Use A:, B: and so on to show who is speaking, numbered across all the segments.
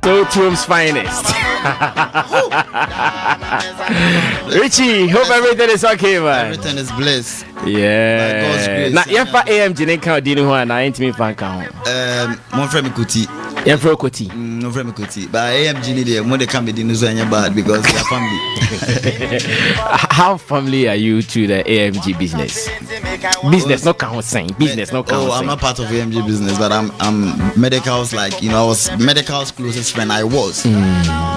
A: Totum's finest. Richy, hope everything is okay, man.
B: Everything is blessed.
A: Yeah. Now, if I AMG didn't count, didn't want I ain't me fan count.
B: Mon friend Kuti.
A: Yeah, for Kuti.
B: No friend Kuti. But AMG need more they can be the news bad because they are family.
A: How family are you to the AMG business? Business not count saying. Business not count.
B: Oh, I'm not part of AMG business, but I'm Medical's like, you know, I was Medical's closest friend. I was.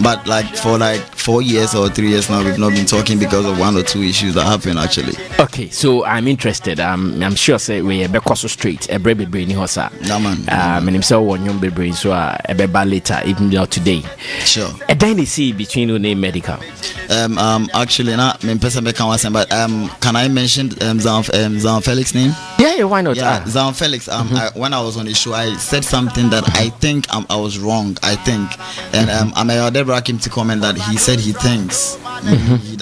B: But like for 4 years or 3 years now, we've not been talking because of 1 or 2 issues that happened actually.
A: Okay, so I'm interested. I'm sure say we be so straight. A baby brain hosa.
B: Yeah, man.
A: And himself one young baby brain so a baby later, even not today.
B: Sure.
A: And then they see between you name Medikal.
B: Actually, not me person be can say, but can I mention Zylofon Felix name?
A: Yeah, why not?
B: Yeah, Zylofon Felix. When I was on the show, I said something that I think I was wrong. I think, and Deborah came to comment that he said he thinks.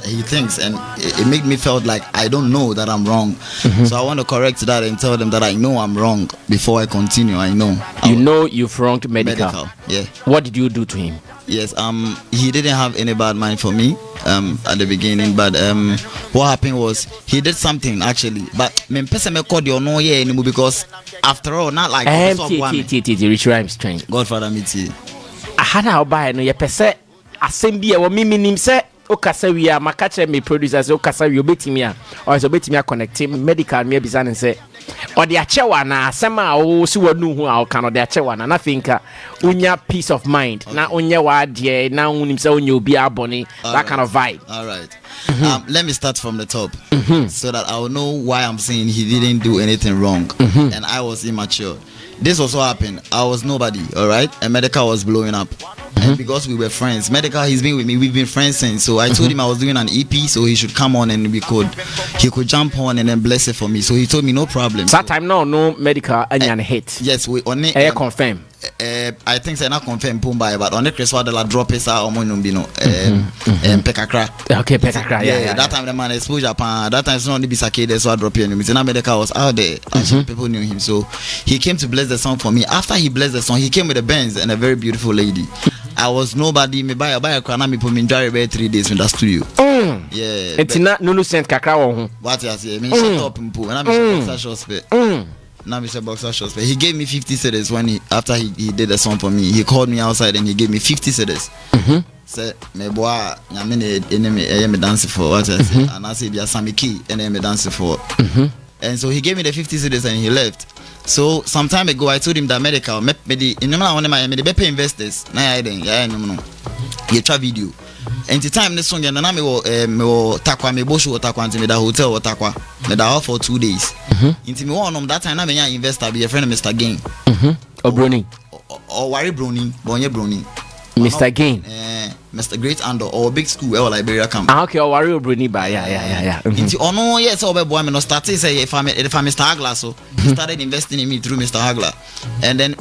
B: He thinks, and it made me felt like I don't know that I'm wrong. So I want to correct that and tell them that I know I'm wrong before I continue. I know.
A: You know you've wronged Medikal.
B: Yeah.
A: What did you do to him?
B: Yes. He didn't have any bad mind for me at the beginning, but what happened was he did something actually. But me person me called you no yeah anymore because after all, not like
A: Richy Rymz train.
B: Godfather me tea.
A: I had how buy no ye pese assembly e wo minim se okasa wi a makache me producers okasa wi obetimi a or so obetimi a connect Medikal me bisa ne se or the achewa na asema o si wonu hu a o kan the achewa na finka unya peace of mind na unya wa de na unim se unya obi abone that kind of vibe.
B: All right. Let me start from the top so that I will know why I'm saying he didn't do anything wrong and I was immature. This was what happened. I was nobody, all right? And Medikal was blowing up. And because we were friends, Medikal, he's been with me. We've been friends since. So I told him I was doing an EP, so he should come on and he could jump on and then bless it for me. So he told me no problem.
A: That time no Medikal and hit.
B: Yes, we on it.
A: Confirm.
B: I think say not confirm Pumbai, but on the Chris Wadela drop is our Omonumbino Pekakra.
A: Okay, Pekakra. Yeah.
B: That time the man exposure pan. That time it's not the Bisake, that's what drop in. Medikal was out there. Actually, people knew him. So he came to bless the song for me. After he blessed the song, he came with a Benz and a very beautiful lady. I was nobody. Me buy a crana me put me enjoy about 3 days in the studio. Yeah.
A: It's not no sent kakra on.
B: What you say? Me shut up and put. And I'm boxer short Now Mr. Boxer short. He gave me 50 cedis when after he did a song for me. He called me outside and he gave me 50 cedis. Say me boy, I mean me dancing for what I say. And I said yeah Sammy key and me dancing for. And so he gave me the 50 cedis and he left. So some time ago I told him that Medikal me the pay investors. Nah I didn't. No. He try video. And the time this song and me takwa me bosho takwa into me the hotel takwa me da for 2 days. Into me one that time na me investor be a friend of Mr. Gain.
A: Or Browning.
B: Or Wari Browning, Bonye Browning.
A: Mr. Gain.
B: Mr. Great Andor or big school or Liberia camp.
A: Okay, or Wari Browning by yeah.
B: Into no yes or boy me no start say if I'm Mr. Hagler so he started investing in me through Mr. Hagler. And then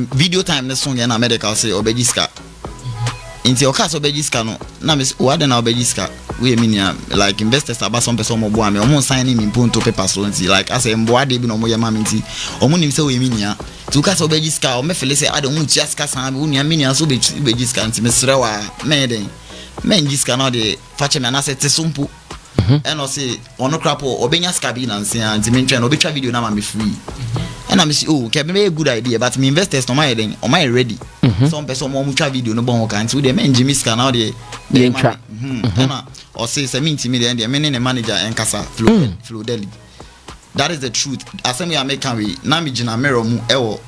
B: video time this song and Medikal say Obejiska. Into your cast Obejiska no. Na me what then Obejiska. We mean like investors about some person mo boa me omo signing me put to paper so like I say mboa de bi no mo ye mama nti omo nim say we mean ya to cast Obejiska o me feel say I don't want just san we nia mean so Obejiska nti me sere wa me den men jiska no de fache me na say tesumpu and I say ono crapo obenya ska bi na nsia nti me ntwe no obetwa video na ma me free. And I'm say, oh, can be a good idea, but me investors no my then, or my ready. Some person more mucha video no bon can so the men Jimmy scan now the or say 70 million the men manager and casa flow Delhi. That is the truth. As me I make we na me gina mirror mu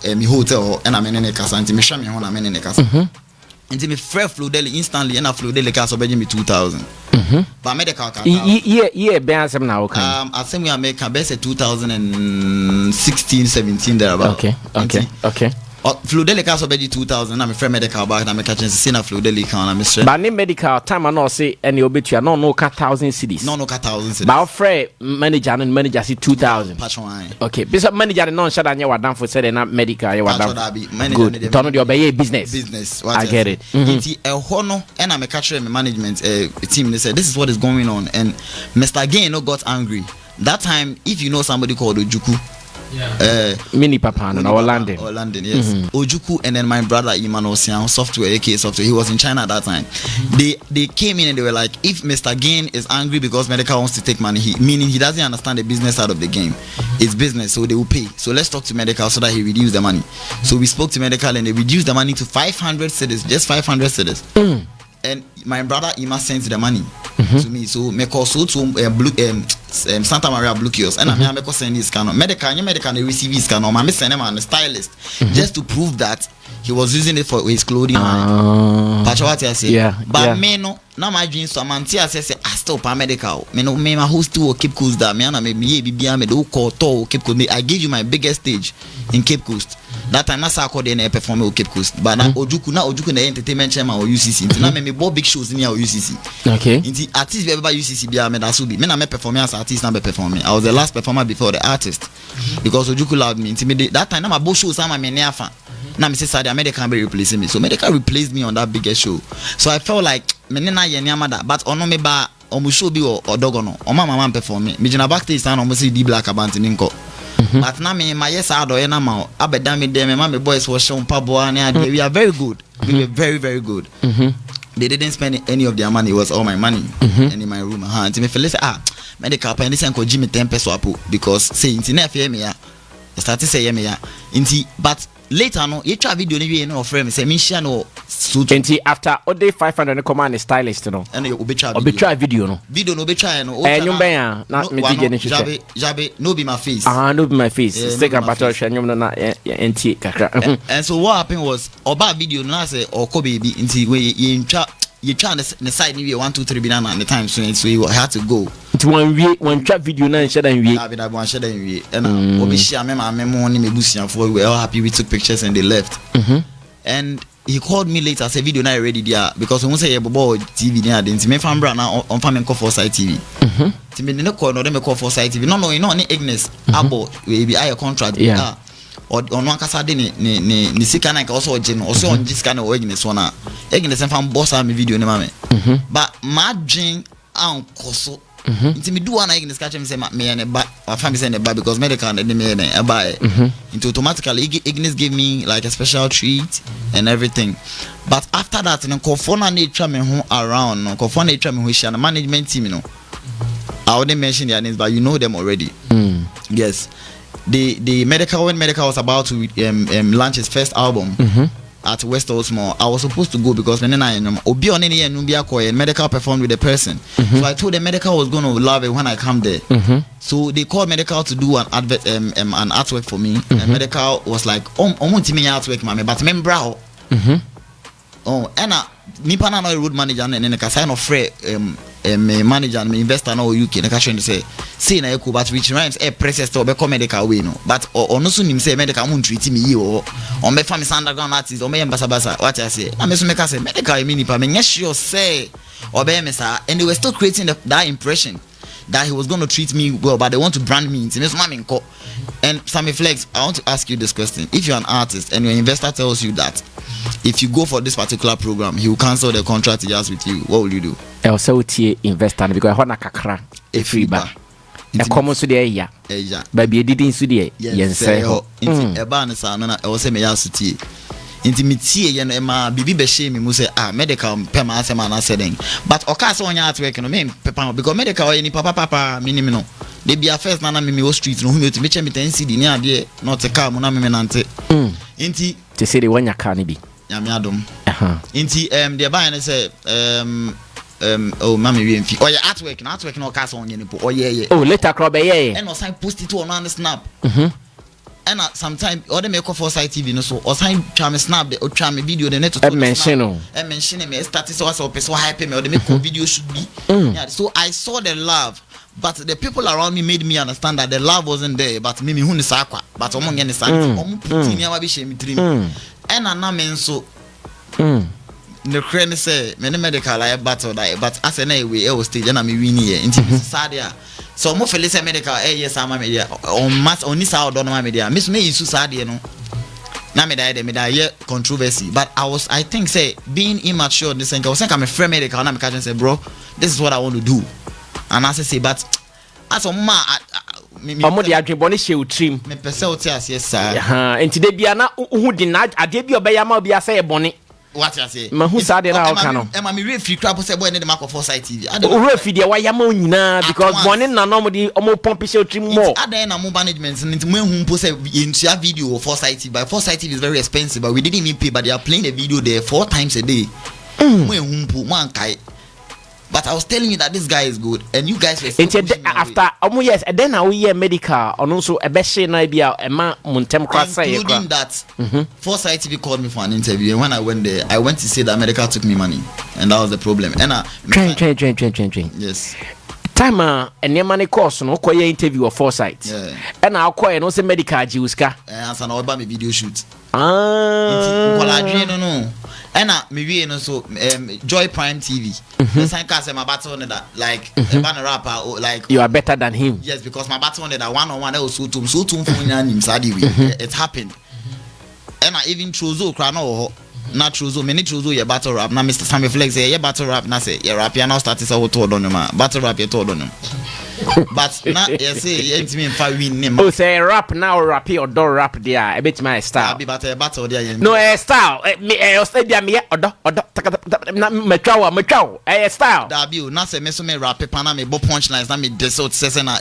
B: e me hotel and I'm in casa and me share me ho na me in casa. Until me fresh flow Delhi instantly and I flow Delhi casa be me 2000. But Medikal
A: yeah ben some now okay.
B: I think we are making best 2016 17 there about.
A: Okay.
B: Fludeli can so be 2000 na me friend Medikal back na me catching see na Fludeli can na me stress.
A: But name Medikal time no say any obetua no ka 1000 cedis.
B: No ka 1000 cedis.
A: But friend manager see 2000. Okay. Because manager no shada nya wadan for say na Medikal ya wadan. Good. Turn the obey business. I get it.
B: Nti ho no and na me catch me management team they said this is what is going on and Mr. Gain no got angry. That time if you know somebody called Ojuku
A: Mini Papa no London.
B: Or London, yes. Ojuku and then my brother Iman Osian software, AK software. He was in China at that time. They came in and they were like, if Mr. Gain is angry because Medikal wants to take money, meaning he doesn't understand the business side of the game. It's business, so they will pay. So let's talk to Medikal so that he reduce the money. So we spoke to Medikal and they reduced the money to 500 cedis, just 500 cedis. And my brother Ima sent the money to me. So me call so to Santa Maria Blue Kiosk. And I make send this scan. Medikal they receive this scan. I send him on the stylist just to prove that he was using it for his clothing. But what I say? But me no. Now my dreams so man say I stop Medikal. Me no me my host to Cape Coast that me and me be me do call to Cape Coast. I give you my biggest stage in Cape Coast. That time I saw they perform at Cape Coast. But now Ojuku the entertainment chairman or UCC. Now me bought big shows in your UCC.
A: Okay.
B: Inti artist everybody UCC be me that should be. Me na me perform as artist na be performing. I was the last performer before the artist. Because Ojuku allowed me. Inti that time na my both shows am me near fan. Now me say Saudi Medikal be replacing me. So Medikal replaced me on that biggest show. So I felt like me na ye nyama that but ono me ba omu show bi or dogono. O mama perform me. Me jina backstage na omu see D Black about ninko. But now me my yes I do na ma abeda me dem me boys was show paboa na we are very good. We were very very good. They didn't spend any of their money. It was all my money and in my room. Until me feel say Medikal pa this ko Jimmy 10 peso apo because say internet fear me ya. Started say me ya. But later no you try video ni no friend me say me share no suit.
A: After all day 500 command stylist no.
B: And you be try
A: video no.
B: Video no be try no.
A: Nyum ben ya na me DJ ni hwehwe.
B: Jabe no be my face.
A: No be my face. Stick and battle hwe nyum no na enti kakra.
B: And so what happened was oba video na say oko baby nti we you try on the side maybe 1 2 3 banana at the time so you had to go.
A: It one trap video na share dan wie.
B: That one share dan wie. And obi share me money me busia for we were all happy we took pictures and they left. And he called me later say video na ready there because we say bobo TV there didn't me fan brand na on fan call for side TV. Ti me no call no dem call for side TV. No any Ignis abo we be air contract. Or on one casa ni sika na also oje no also on sika na o Ignis one na Ignis fan boss am video ni mame. But my dream ankoso nti me do one Ignis catch me say me and ba family say ba because Medikal and me and buy into automatically Ignis gave me like a special treat and everything. But after that no confona na twa me ho around no confona na twa me ho share na management team no I wouldn't mention their names but you know them already. Yes. The Medikal when Medikal was about to launch his first album at West Osmo, I was supposed to go because when Obi on any and Medikal performed with the person. So I told them Medikal was gonna love it when I come there. So they called Medikal to do an advert an artwork for me. And Medikal was like, me artwork mama, but membra. And nipa na no road manager and ka sign of free manager and investor no UK na ka try say na eko but which Rymz process to be Medikal way no but ono so nim say Medikal mun treat me yi o on be fa me underground artist o me basa what I say na me so me ka say Medikal me nipa me sure say obey me sir and they were still creating that impression that he was going to treat me well but they want to brand me into me. And Sammy Flex, I want to ask you this question. If you're an artist and your investor tells you that if you go for this particular program he will cancel the contract he has with you, what will you do?
A: I'll say tie investor because I kakra e free ba e come so dey ya baby didn't so dey yen say ho
B: inti e ba ne sa no na e wo say me ya so tie inti me tie ye no e ma bibi be shame me mu say Medikal pema asema na seden but oka say onya atwork no me pepa because Medikal ni papa minimum no they be first na me wo street no hu me to me che me 10 cd ni ade not a car mo na me nante inti
A: te say they wanya car ni bi
B: ya me adom inti the buy na say oh mama we enfi oya artwork no cast on ye nipo oye
A: oh later crop ye
B: and sign post it on snap and sometimes other make for site TV no so or sign try me snap the try me video the net to
A: mention
B: me status so person hype me or the make video should be yeah so I saw the love but the people around me made me understand that the love wasn't there but me hu ni sakwa but omo nge ni sakwa omo puti ni abi she mi dream and na men so the crane say many Medikal I battle that but as an way I stage and me win here into Sadia so mo feel say Medikal yes am media on mass on this how don media miss me use Sadia no na me die controversy but I think say being immature in this thing I was saying I'm a friend Medikal na me catch and say bro this is what I want to do and I say but as a ma
A: omo de adwenbone hye utrim
B: me pese o ti ase sa
A: enti de bia na hu di na ade bia obeya ma bia say bone
B: what you say
A: ma hu sa de na o kano
B: e ma me refi crap say boy ne de makọ Foresight TV
A: o refi de wa ya ma nyina because bone na no mo di omo pump hye utrim more
B: ada na mo management nti mo hu mpo say entua video of Foresight TV but Foresight TV is very expensive but we didn't even pay but they are playing a video there 4 times a day mo hu mpo mo ankai. But I was telling you that this guy is good, and you guys were
A: after yes, and then now we Medikal, and also a best na bia e ma muntem kwa say
B: including that. Foresight TV called me for an interview, and when I went there, I went to say that Medikal took me money, and that was the problem. And
A: train.
B: Yes.
A: Time and your money course no koye interview of Foresight.
B: Yeah.
A: And I call no say Medikal jiuska.
B: And so now about me video shoot.
A: No.
B: And me no so Joy Prime TV. The sign cast my battle on that like a banner rapper or like
A: you are better than him.
B: Yes, because my battle on that one-on-one that was so tum for him sadi it happened. And I even Trozo crano not Trozo many Trozo your battle rap now Mr. Sammy Flex say your battle rap na say your rap you now started so told on him battle rap you told on him. But now you say me win name. Oh
A: say rap now rap or do rap there a bit my style.
B: Be battle there.
A: No style me stay me odo na me twaw style.
B: That be na say me so me rap paper na me bo punchlines na me desert say na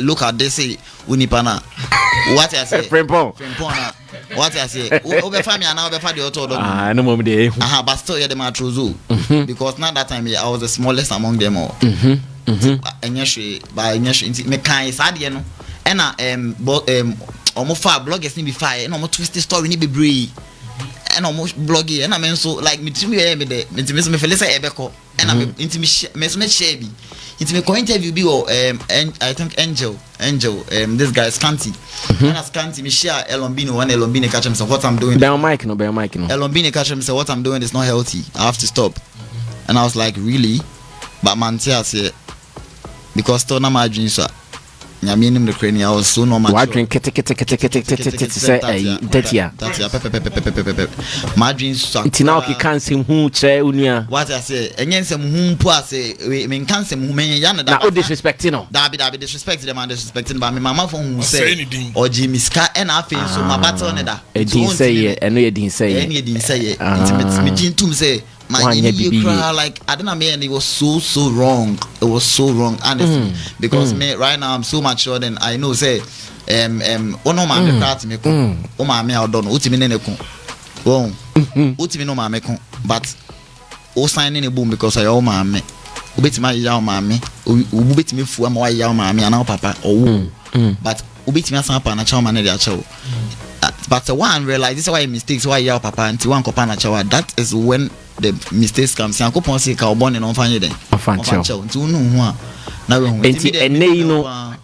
B: look at this say unipa na. What I say?
A: Frimpon
B: na. What I say? Obe family na obe fa the auto do.
A: No mom dey.
B: But still yeah the man Trozo. Because now that time I was the smallest among them all. Enyeshwe me kan sadie no na omo fa bloggers ni be fa na omo twist story ni bebre na omo bloggy na me nso like me timi me de me feel say ebeko na me intimi me so me share bi intimi ko interview bi o I think Angel this guy Scanty na Scanty me share Elombini one Elombini catch him say what I'm doing
A: be on mic no
B: Elombini catch him say what I'm doing is not healthy I have to stop and I was like really but man say because still na my dream so nyame nim the crane I was so normal
A: what drink kete say datia my dream so
B: now
A: ki kan sem hu che unua
B: what I say enyen sem hu mpo ase me kan sem hu men ya na
A: o disrespect no
B: da be disrespect the man disrespecting but me mama for hu say o Jimmy Ska and afi so my battle ne da
A: edin say eno edin say
B: me jin tum say my you cry like I don't know man it was so wrong honestly because me right now I'm so mature and I know say ono ma me cry to me ko o ma me odo no utimi ne ko won utimi no ma me ko but o sign in boom because I o ma me obetima ya o ma me obetimi fu ama wa ya o ma me ana papa o but obetima san pa na cha o ma na dia cha o but one realize this is why mistakes why ya papa until one kopa na cha that is when the mistakes come si ankopon say ka obon no fanye den ofancho nti unu hu a na we hu
A: enti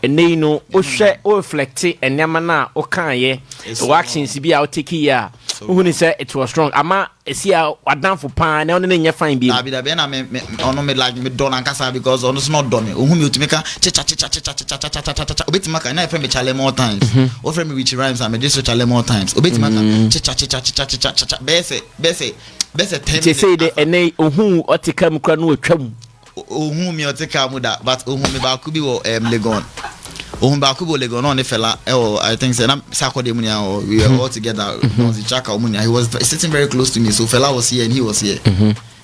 A: enei no o hwe o reflect enema na o kan ye o actions bi a o take ya who ni say it was strong ama esi a wadan for pan na onne nya fine bi
B: dabi na me ono me like me don ankasa because ono not done o hu me otumeka cha obetima ka na friend me chale more times o friend me Richy Rymz and me just chale more times obetima ka cha bese 10
A: minutes say the enei ohu otika mu kra no atwam
B: ohu mi otika mu da but ohu me ba ku bi wo Legon ohun ba ku bo Legon on the fella I think say na Saturday munia we were all together on the chaka munia he was sitting very close to me so fella was here and he was here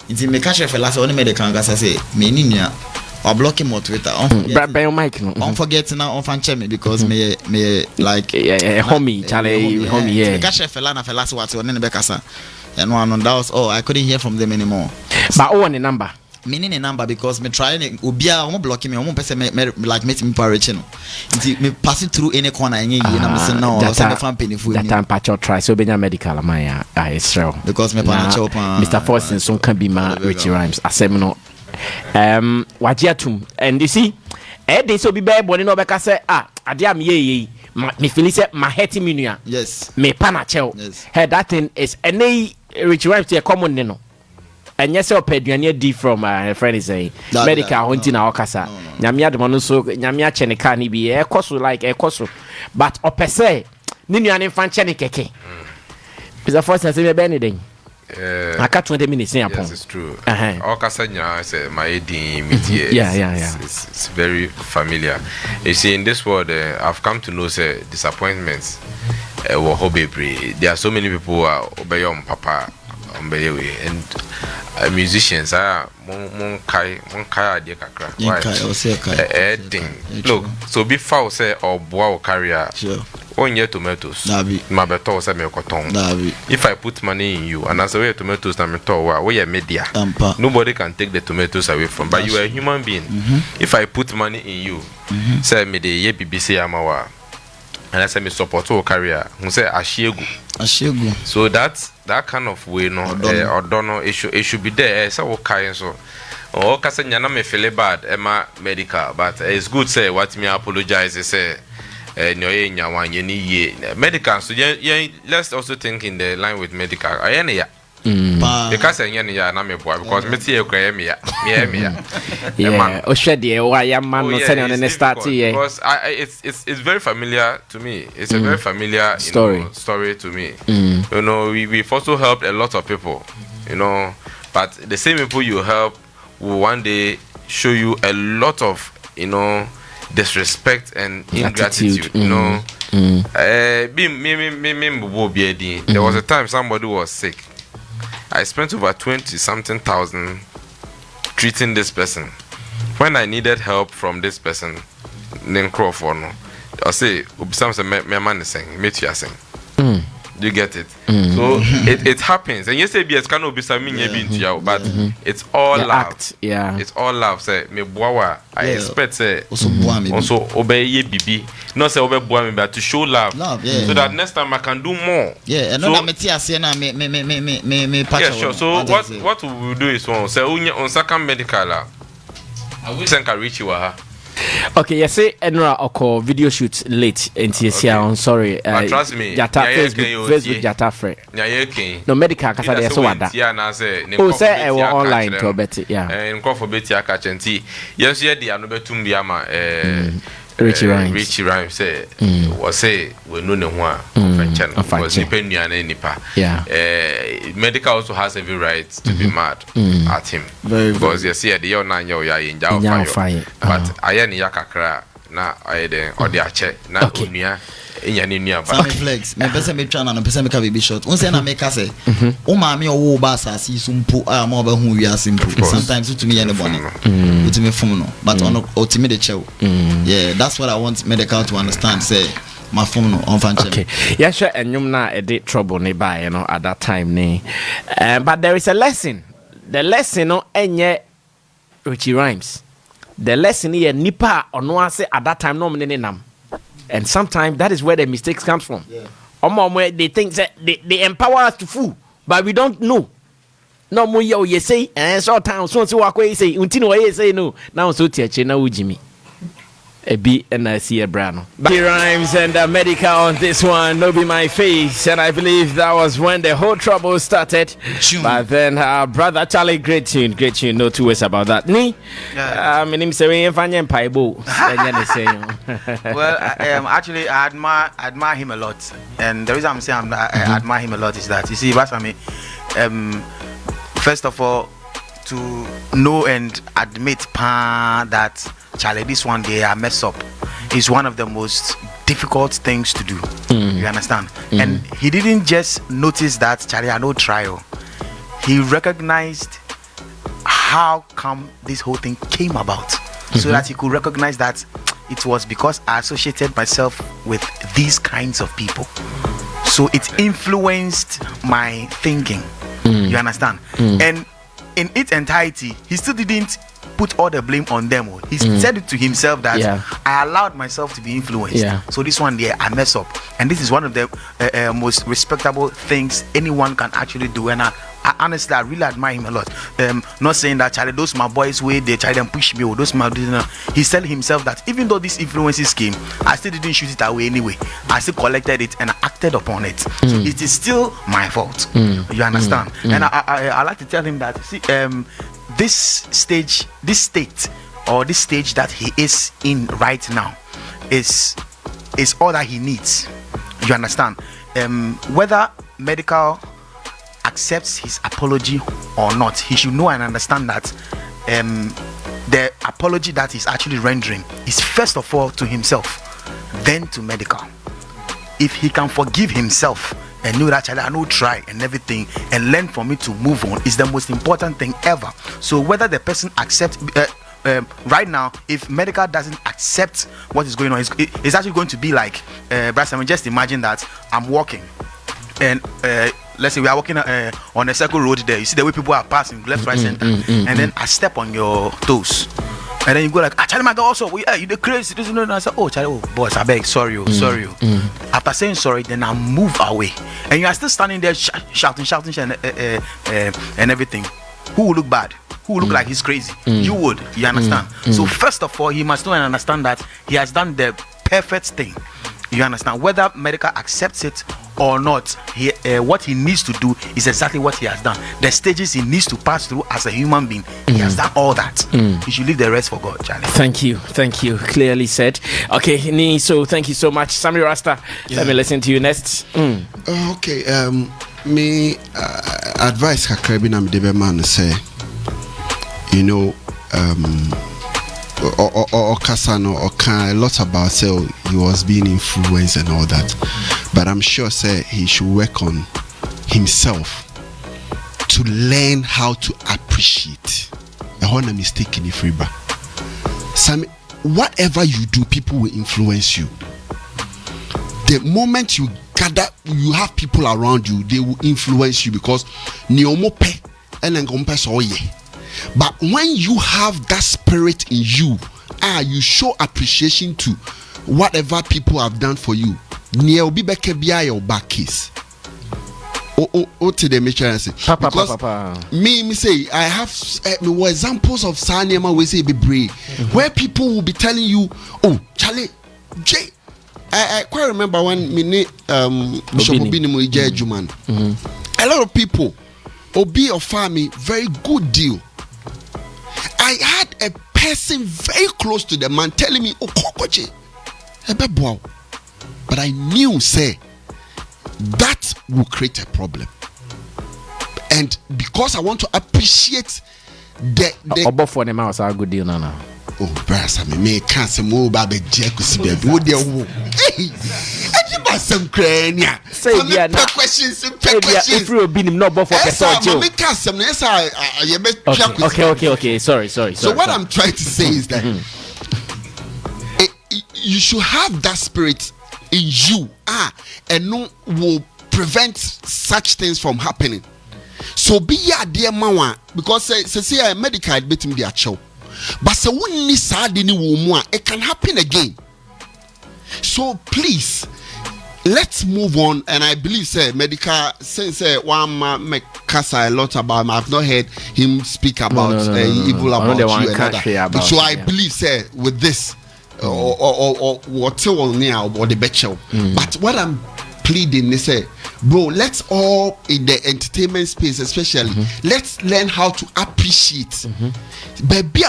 B: inti me catch fella say on Medikal gasa say me ni nua or block him on Twitter
A: by your mic no
B: on forget now on fan me because me like
A: homie chale homie yeah
B: me catch fella na fella say what on ne be kasa and one that was I couldn't hear from them anymore
A: but on the number
B: meaning a number because me trying obia omo blocking me omo person me like make me parich no nti me pass it through any corner any na me say no so me fan peniful
A: that time patch try so benya Medikal man it's true
B: because me pan chop
A: Mr. Forsen so can be my Richy Rymz asem no wajiatum and you see they so be bear body no be ka say ade am ye me feel say my hurting me nua
B: yes
A: me panachel
B: yes
A: hey that thing is any Richy Rymz e common no and yes opeduane di from friend is saying Medikal hunting na okasa nyame adom no so nyame ache ne ka ni bi e koso like e koso but opese ni nuane fa nche ne keke Mr. Forsen say me be ni den I got 20 minutes in
C: Yes, it's true.
A: Uh-huh.
C: All Kasanya say my media.
A: Yeah.
C: It's very familiar. You see, in this world, I've come to know say disappointments. Were hobby. There are so many people who are obey on papa, obey and musicians are mon kai idea kakra. Look, so before say or boa career.
B: Sure.
C: 1 year tomatoes. My better say me cotton. If I put money in you and as a way tomatoes na me to we are media. Nobody can take the tomatoes away from. But you are a human being. If I put money in you, say me the ye BBC amawa. And I say me support your career. Who say ashegu. So that kind of way no or don't know it should be there. So okay so. Oh, kase nyana me feel bad. Emma medical, but it's good say what me apologize say. Medical, so let's also think in the line with medical. Because because it's very familiar to me. It's a very familiar story to me. You know, we've also helped a lot of people, you know, but the same people you help will one day show you a lot of, you know, disrespect and ingratitude. You know, there was a time somebody was sick. I spent over 20-something thousand treating this person. When I needed help from this person, then crawl for no. I say, my man is saying, meet you saying. You get it? So it happens. And you say, yes, cannot be something but it's all love. It's all love. Say, me boawa. I expect say also obey ye bibi. Not say obey boa me, but to show love. So that next time I can do more.
B: And
C: so,
B: me
C: sure. So what we will do is say on second medical. I will send Richy waha.
A: Okay, you say Enra Oko video shoot late and I'm sorry.
C: Trust me.
A: Jata Facebook Jata Fre. No medical kasa de so wada. Oh say I was online to bet yeah.
C: And call for Betty Akachenti. Yes, yeah, the anobetum biama
A: Richy
C: Rymz say was say we no ne ho a was depend nipa.
A: Yeah.
C: Medikal also has every right to be mad at him. Because you see the young man you are in fire. But I ni yakakra na ayede odi ache na onua enyanenua ba.
B: Sammy flex. Me pese me twa na no pese me ka baby shot. Unse na me ka say o ma me owo ba asasi so mpo a ma ba hu wi asimpo. Sometimes to me ya ne bone. To me fun no. But on ultimate the chew. Yeah, that's what I want Medikal to understand say my phone no on fan.
A: Okay. Yeah, sure enyum na e dey trouble ne ba you know at that time ne. But there is a lesson. The lesson no enye Richy Rymz. The lesson here nipa ono ase at that time no mene nam. And sometimes that is where the mistakes comes from. They think that they empower us to fool, but we don't know. No more you say and short time so walk away say untino you say no. Now so teacher na ujimi. A B and I see a brano. Richy Rymz and Medikal on this one. No be my face, and I believe that was when the whole trouble started. But then brother Charlie, great tune. No two ways about that. Me, my name is Fanya Paibo.
D: Well, actually, I admire him a lot, and the reason I'm saying I admire him a lot is that you see, that's for me. First of all, to know and admit that Charlie, this one day I mess up is one of the most difficult things to do. You understand? And he didn't just notice that Charlie had no trial. He recognized how come this whole thing came about, so that he could recognize that it was because I associated myself with these kinds of people. So it influenced my thinking. You understand? And in its entirety, he still didn't put all the blame on them. He said it to himself that I allowed myself to be influenced. So this one there, I mess up. And this is one of the most respectable things anyone can actually do. And I honestly, I really admire him a lot. Not saying that Charlie, those my boys way they try and push me, or those my he said himself that even though these influences came, I still didn't shoot it away anyway. I still collected it and I acted upon it. So it is still my fault. You understand? And I like to tell him that see, this stage that he is in right now is all that he needs. You understand? Whether Medikal accepts his apology or not, he should know and understand that the apology that he's actually rendering is first of all to himself, then to Medikal. If he can forgive himself and know that child, I know try and everything, and learn from it to move on, is the most important thing ever. So whether the person accepts right now, if Medikal doesn't accept what is going on, it's actually going to be like Brother Sammy, just imagine that I'm walking and let's say we are walking on a circle road there. You see the way people are passing left, right, center, and then I step on your toes. And then you go like, Charlie, my God, also, you the crazy. And I say, oh, Charlie, oh, boss, I beg, sorry. After saying sorry, then I move away. And you are still standing there shouting, and everything. Who will look bad? Who will look like he's crazy? You would, you understand? So first of all, he must know and understand that he has done the perfect thing. You understand? Whether Medikal accepts it or not, what he needs to do is exactly what he has done. The stages he needs to pass through as a human being, he has done all that. He should leave the rest for God, Charlie.
A: Thank you. Clearly said. Okay, so thank you so much, Sammy Rasta. Let me listen to you next.
E: Okay, me advice kakra na me de be man say, you know, or Kasano or a lot about say he was being influenced and all that, but I'm sure say he should work on himself to learn how to appreciate. I want a mistake in the free bar. Sammy, whatever you do, people will influence you. The moment you gather, you have people around you, they will influence you because niomope and then but when you have that spirit in you, you show appreciation to whatever people have done for you. Near be back your back case. Oh, to the mission say. Because me say I have examples of Sanyama we say be brave, where people will be telling you, oh, Charlie, Jay. I quite remember when Bishop Obinimu Juman. A lot of people, Obi or Fami, very good deal. I had a person very close to the man telling me, oh, Kokoche, but I knew, say, that will create a problem. And because I want to appreciate the
A: above for them was a good deal now.
E: Oh, brass, I may can't say more about the Jacuzzi baby. Would you? Hey, some crania. Say, yeah, questions.
A: If you have been no buffer, okay. Sorry.
E: So what I'm trying to say is that you should have that spirit in you, and no will prevent such things from happening. So be ya dear mama, because say medical betim their show. But so when it can happen again. So please, let's move on. And I believe say Medikal since one make Kasa a lot about him. I've not heard him speak about evil about you and other. So I believe say with this or what now or the betchel. But what I'm pleading is say, bro, let's all in the entertainment space especially, let's learn how to appreciate. Baby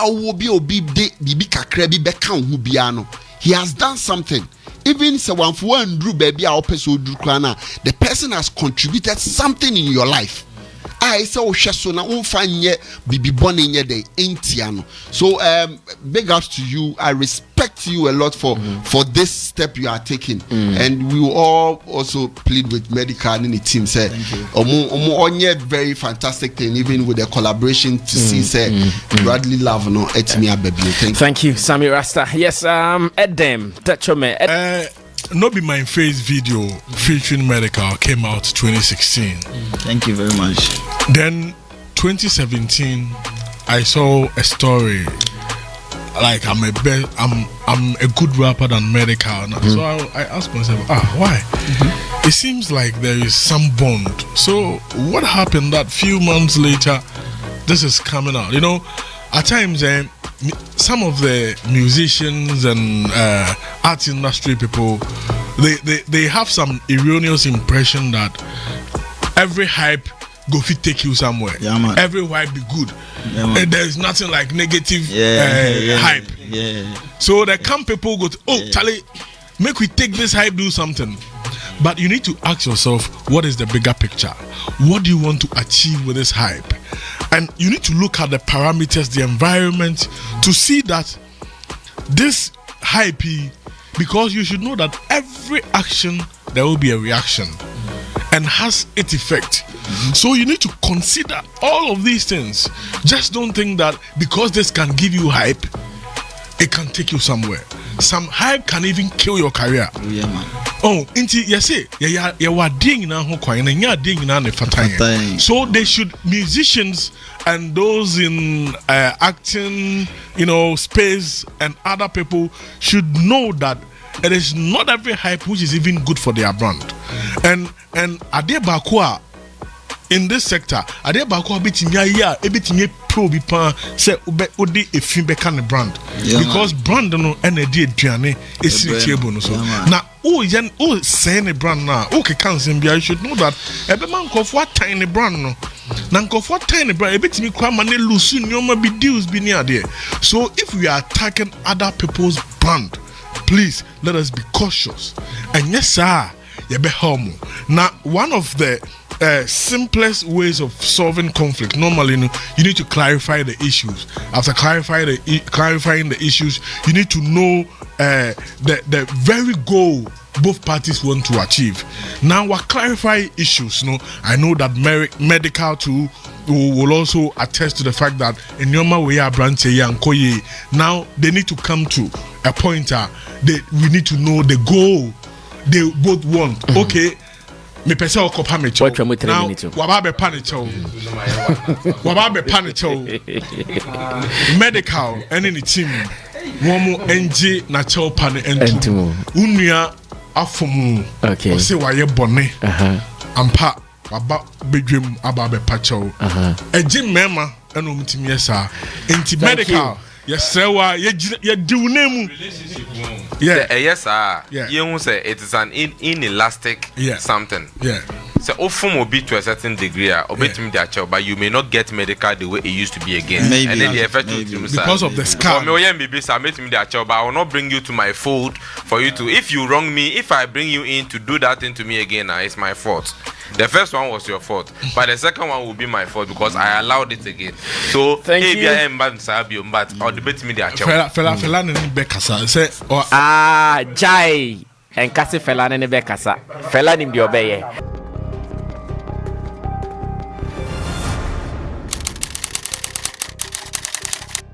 E: he has done something. Even so one for one drew baby the person has contributed something in your life. I say so na unfanye bibi born in day intiano. So big ups to you. I respect you a lot for this step you are taking. And we will all also plead with Medikal in the team say onye very fantastic thing, even with the collaboration to see say Bradley Love no etimi baby.
A: Thank you, Sammy Rasta. Yes, Edem Tachome.
F: No Be My Face video featuring Medikal came out 2016.
B: Thank you very much.
F: Then 2017 I saw a story like I'm a good rapper than Medikal. So I asked myself, why? It seems like there is some bond. So what happened that few months later this is coming out? You know, at times some of the musicians and art industry people, they have some erroneous impression that every hype go fit take you somewhere.
B: Yeah, man.
F: Every hype be good.
B: Yeah,
F: And there's nothing like negative hype.
B: Yeah.
F: So there come people go to, Charlie, make we take this hype, do something. But you need to ask yourself, what is the bigger picture? What do you want to achieve with this hype? And you need to look at the parameters, the environment, to see that this hype, because you should know that every action there will be a reaction and has its effect. So you need to consider all of these things. Just don't think that because this can give you hype, it can take you somewhere. Some hype can even kill your career.
B: Yeah, man.
F: Oh, inti yase ya wa ding na ho kwan na nya ding na ne fatan. So they should, musicians and those in acting, space and other people should know that it is not every hype which is even good for their brand. And ade bakwa in this sector, ade bakwa betimi pro bi pa say odi efin be kan brand, because brand no na di aduane esirichebo no so na o say ne brand na o ke kan sem bia, you should know that ebe man nkofo tiny brand no na nkofo tiny brand ebetimi kwa ma ne lose nyoma bi deals bi ni ade. So if we are attacking other people's brand, please let us be cautious. And yes sir, yebe homo. Now one of the simplest ways of solving conflict, normally you need to clarify the issues. After clarifying the issues, you need to know the very goal both parties want to achieve. Now we clarify issues. I know that Medikal too will also attest to the fact that in Yoma we are branch now they need to come to a point we need to know the goal they both want. Okay, me pesa okopa me chow. Now wababe panicho Medikal any team womo NG na chow pane entu unia afomu. Okay, o se waye bone ampa waba bedwem ababe pacho eji mema eno mtimi yesa enti Medikal yes sir ye diu name.
C: Yes sir. You say it is an inelastic something. Yeah. So often will be to a certain degree or between their child, but you may not get Medikal the way it used to be again. Maybe. And then the effect
F: because of the scam.
C: But I will not bring you to my fold for you to, if you wrong me, if I bring you in to do that thing to me again, it's my fault. The first one was your fault, but the second one will be my fault because I allowed it again. So
A: thank you.
C: But or debate me their
F: child. Fela ni bekasa say
A: jai and kasi fela ni bekasa. Fela ni bi obeye.